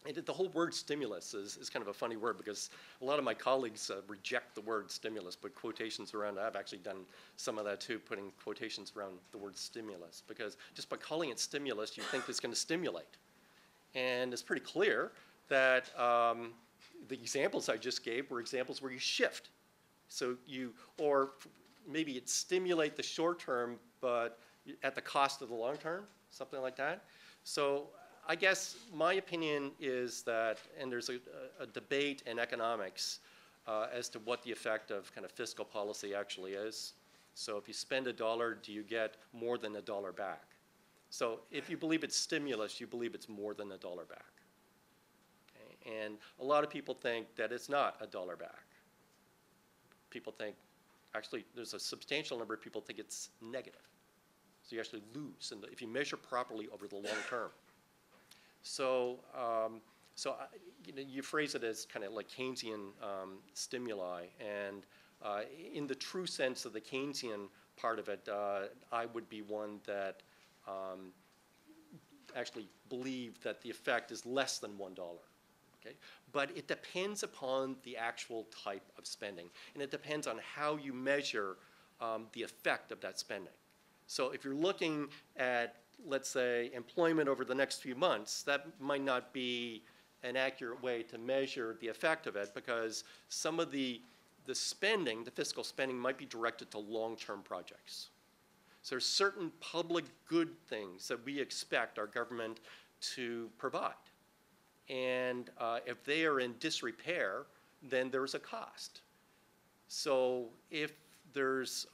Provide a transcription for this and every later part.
And the whole word stimulus is kind of a funny word because a lot of my colleagues reject the word stimulus, put quotations around it. I've actually done some of that too, putting quotations around the word stimulus, because just by calling it stimulus, you think it's going to stimulate. And it's pretty clear that the examples I just gave were examples where you shift. So or maybe it stimulate the short term, but at the cost of the long term, something like that. So I guess my opinion is that, and there's a debate in economics as to what the effect of kind of fiscal policy actually is. So if you spend $1, do you get more than $1 back? So if you believe it's stimulus, you believe it's more than $1 back. Okay? And a lot of people think that it's not $1 back. People think, actually, there's a substantial number of people think it's negative. So you actually lose if you measure properly over the long term. So, you phrase it as kind of like Keynesian stimuli, and in the true sense of the Keynesian part of it, I would be one that actually believe that the effect is less than $1. Okay? But it depends upon the actual type of spending, and it depends on how you measure the effect of that spending. So if you're looking at, let's say, employment over the next few months, that might not be an accurate way to measure the effect of it, because some of the spending, the fiscal spending, might be directed to long-term projects. So there's certain public good things that we expect our government to provide. And if they are in disrepair, then there's a cost. So if there's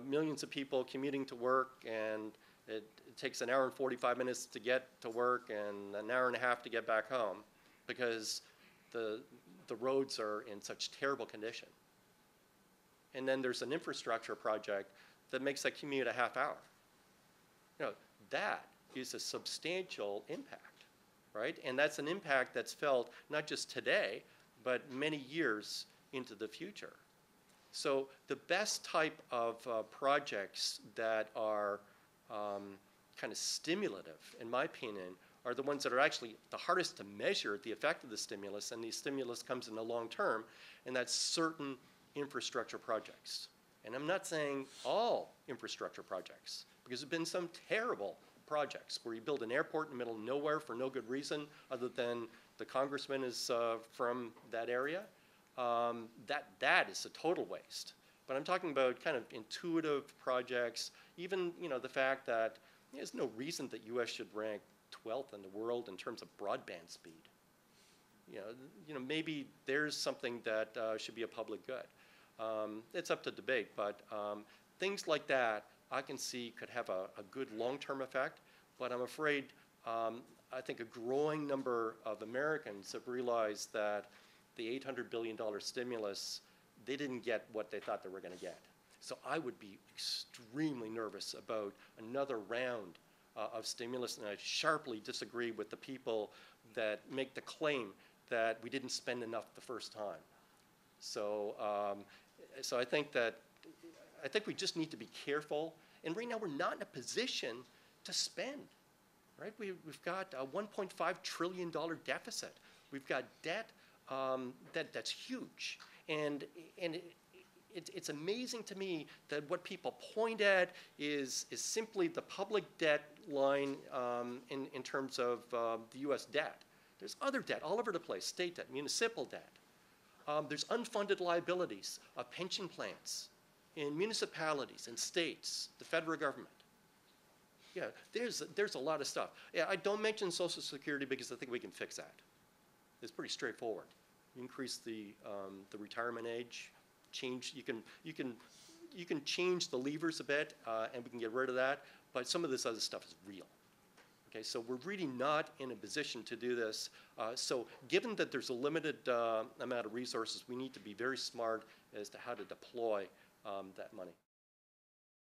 millions of people commuting to work, and it takes an hour and 45 minutes to get to work and an hour and a half to get back home because the roads are in such terrible condition. And then there's an infrastructure project that makes that commute a half hour. That is a substantial impact, right? And that's an impact that's felt not just today, but many years into the future. So the best type of projects that are kind of stimulative, in my opinion, are the ones that are actually the hardest to measure the effect of the stimulus, and the stimulus comes in the long term, and that's certain infrastructure projects. And I'm not saying all infrastructure projects, because there have been some terrible projects where you build an airport in the middle of nowhere for no good reason other than the congressman is from that area. That is a total waste. But I'm talking about kind of intuitive projects, even the fact that there's no reason that U.S. should rank 12th in the world in terms of broadband speed. Maybe there's something that should be a public good. It's up to debate, but things like that I can see could have a good long-term effect. But I'm afraid I think a growing number of Americans have realized that the $800 billion stimulus, they didn't get what they thought they were going to get. So I would be extremely nervous about another round of stimulus, and I sharply disagree with the people that make the claim that we didn't spend enough the first time. So, so I think we just need to be careful. And right now we're not in a position to spend. Right? We've got a $1.5 trillion deficit. We've got debt that's huge, and it's amazing to me that what people point at is simply the public debt line in terms of the U.S. debt. There's other debt all over the place: state debt, municipal debt. There's unfunded liabilities of pension plans in municipalities and states, the federal government. Yeah, there's a lot of stuff. Yeah, I don't mention Social Security because I think we can fix that. It's pretty straightforward. You increase the retirement age, you can change the levers a bit, and we can get rid of that. But some of this other stuff is real. Okay, so we're really not in a position to do this. So given that there's a limited amount of resources, we need to be very smart as to how to deploy that money.